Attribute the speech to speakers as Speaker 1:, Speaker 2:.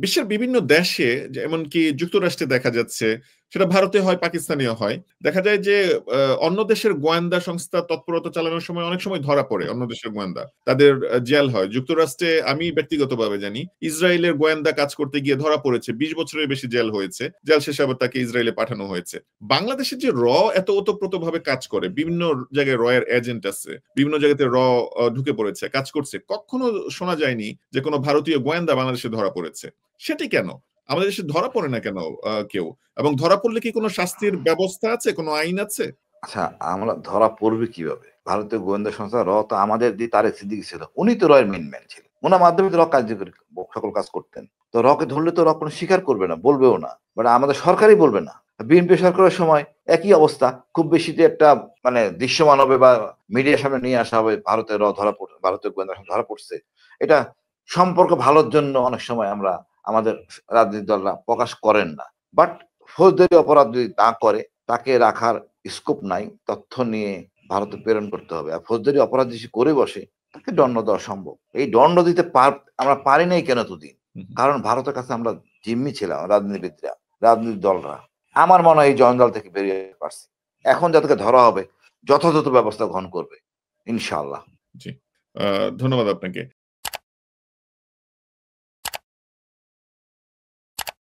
Speaker 1: বিশ্বের বিভিন্ন দেশে এমনকি যুক্তরাষ্ট্রে দেখা যাচ্ছে, সেটা ভারতে হয়, পাকিস্তানেও হয়, দেখা যায় যে অন্য দেশের গোয়েন্দা সংস্থা তৎপরতা চালানোর সময় অনেক সময় ধরা পড়ে অন্য দেশের গোয়েন্দা, তাদের জেল হয়। যুক্তরাষ্ট্রে আমি ব্যক্তিগতভাবে জানি ইসরায়েলের গোয়েন্দা কাজ করতে গিয়ে ধরা পড়েছে, 20 বছরের বেশি জেল হয়েছে, জেল শেষে আবার তাকে ইসরায়েলে পাঠানো হয়েছে। বাংলাদেশের যে র এত ওতপ্রোত ভাবে কাজ করে, বিভিন্ন জায়গায় র এর এজেন্ট আছে, বিভিন্ন জায়গাতে র ঢুকে পড়েছে, কাজ করছে, কখনো শোনা যায়নি যে কোনো ভারতীয় গোয়েন্দা বাংলাদেশে ধরা পড়েছে। সেটি কেন? আমাদের দেশে ধরা পড়ে না কেন কেউ? এবং ধরা পড়লে কি কোনো শাস্তির ব্যবস্থা আছে, কোনো আইন আছে?
Speaker 2: আচ্ছা, আমরা ধরা পড়বে কিভাবে? ভারতীয় গোয়েন্দা সংস্থা র তো আমাদের দিয়ে তারেক সিদ্দিকী ছিল, উনি তো র এর মেইন ম্যান ছিলেন, ওনার মাধ্যমে তো র কার্যকরী সকল কাজ করতেন। তো রকে ধরলে তো র কোনো স্বীকার করবে না, বলবেও না, বাট আমাদের সরকারই বলবে না। বিএনপি সরকারের সময় একই অবস্থা, খুব বেশি যে একটা মানে দৃশ্যমান হবে বা মিডিয়ার সামনে নিয়ে আসা হবে ভারতের র ধরা পড়ে, ভারতীয় গোয়েন্দা সংস্থা ধরা পড়ছে, এটা সম্পর্ক ভালোর জন্য অনেক সময় আমরা আমাদের রাজনৈতিক দলরা প্রকাশ করেন না। বাট ফৌজদারি অপরাধ যদি না করে, তাকে রাখার স্কোপ নাই, তথ্য নিয়ে ভারতে প্রেরণ করতে হবে। আর ফৌজদারি অপরাধ যদি করে বসে, তাকে দণ্ড দেওয়া সম্ভব। এই দণ্ড দিতে আমরা পারি নাই কেন এতদিন? কারণ ভারতের কাছে আমরা জিম্মি ছিলাম, রাজনীতিবিদরা, রাজনৈতিক দলরা। আমার মনে হয় এই জঞ্জাল থেকে বেরিয়ে পারছি। এখন যাদেরকে ধরা হবে যথাযথ ব্যবস্থা গ্রহণ করবে ইনশাআল্লাহ।
Speaker 1: জি, ধন্যবাদ আপনাকে।